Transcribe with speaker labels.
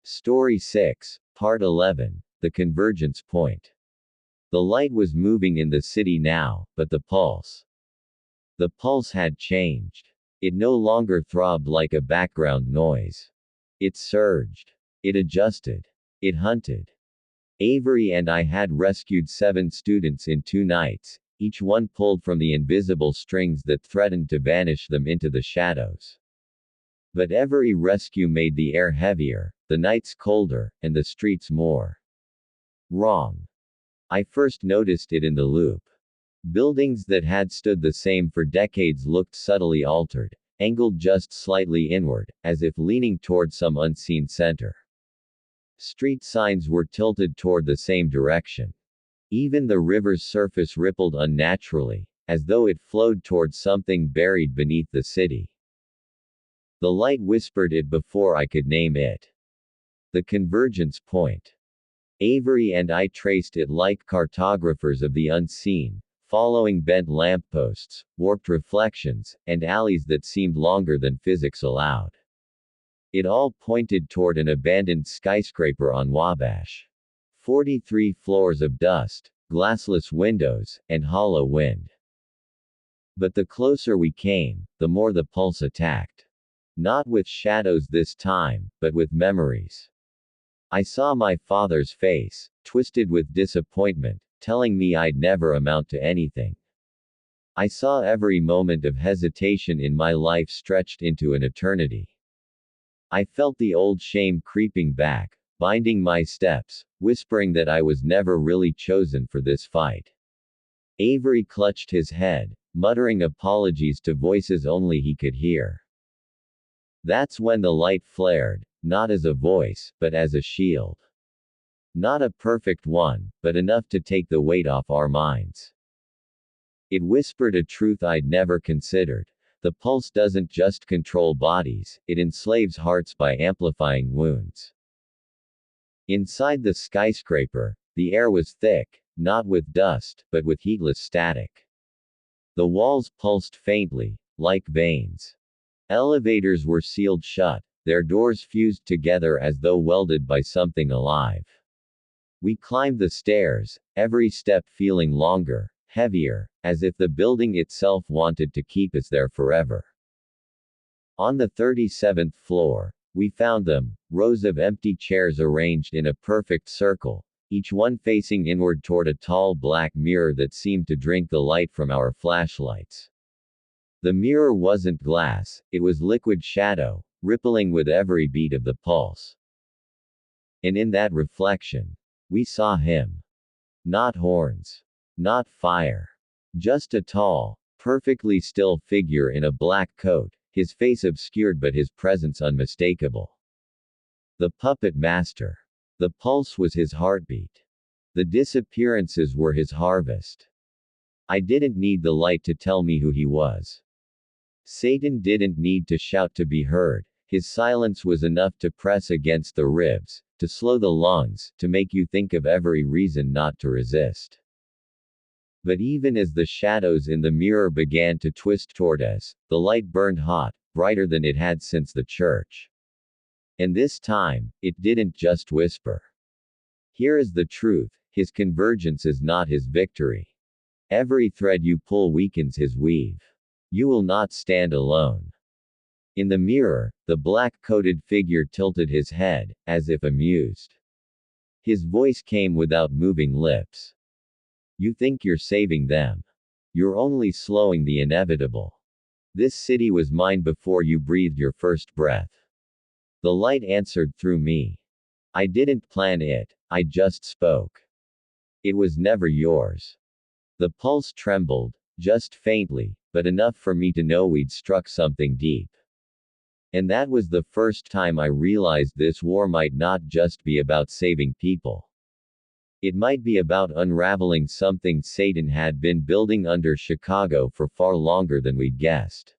Speaker 1: Story 6, Part 11, The Convergence Point. The light was moving in the city now, but the pulse. The pulse had changed. It no longer throbbed like a background noise. It surged. It adjusted. It hunted. Avery and I had rescued 7 students in 2 nights, each one pulled from the invisible strings that threatened to vanish them into the shadows. But every rescue made the air heavier, the nights colder, and the streets more wrong. I first noticed it in the loop. Buildings that had stood the same for decades looked subtly altered, angled just slightly inward, as if leaning toward some unseen center. Street signs were tilted toward the same direction. Even the river's surface rippled unnaturally, as though it flowed toward something buried beneath the city. The light whispered it before I could name it. The convergence point. Avery and I traced it like cartographers of the unseen, following bent lampposts, warped reflections, and alleys that seemed longer than physics allowed. It all pointed toward an abandoned skyscraper on Wabash. 43 floors of dust, glassless windows, and hollow wind. But the closer we came, the more the pulse attacked. Not with shadows this time, but with memories. I saw my father's face, twisted with disappointment, telling me I'd never amount to anything. I saw every moment of hesitation in my life stretched into an eternity. I felt the old shame creeping back, binding my steps, whispering that I was never really chosen for this fight. Avery clutched his head, muttering apologies to voices only he could hear. That's when the light flared, not as a voice, but as a shield. Not a perfect one, but enough to take the weight off our minds. It whispered a truth I'd never considered. The pulse doesn't just control bodies, it enslaves hearts by amplifying wounds. Inside the skyscraper, the air was thick, not with dust, but with heatless static. The walls pulsed faintly, like veins. Elevators were sealed shut, their doors fused together as though welded by something alive. We climbed the stairs, every step feeling longer, heavier, as if the building itself wanted to keep us there forever. On the 37th floor, we found them, rows of empty chairs arranged in a perfect circle, each one facing inward toward a tall black mirror that seemed to drink the light from our flashlights. The mirror wasn't glass, it was liquid shadow, rippling with every beat of the pulse. And in that reflection, we saw him. Not horns. Not fire. Just a tall, perfectly still figure in a black coat, his face obscured but his presence unmistakable. The puppet master. The pulse was his heartbeat. The disappearances were his harvest. I didn't need the light to tell me who he was. Satan didn't need to shout to be heard, his silence was enough to press against the ribs, to slow the lungs, to make you think of every reason not to resist. But even as the shadows in the mirror began to twist toward us, the light burned hot, brighter than it had since the church. And this time, it didn't just whisper. Here is the truth, his convergence is not his victory. Every thread you pull weakens his weave. You will not stand alone. In the mirror, the black-coated figure tilted his head, as if amused. His voice came without moving lips. You think you're saving them. You're only slowing the inevitable. This city was mine before you breathed your first breath. The light answered through me. I didn't plan it, I just spoke. It was never yours. The pulse trembled, just faintly, but enough for me to know we'd struck something deep. And that was the first time I realized this war might not just be about saving people. It might be about unraveling something Satan had been building under Chicago for far longer than we'd guessed.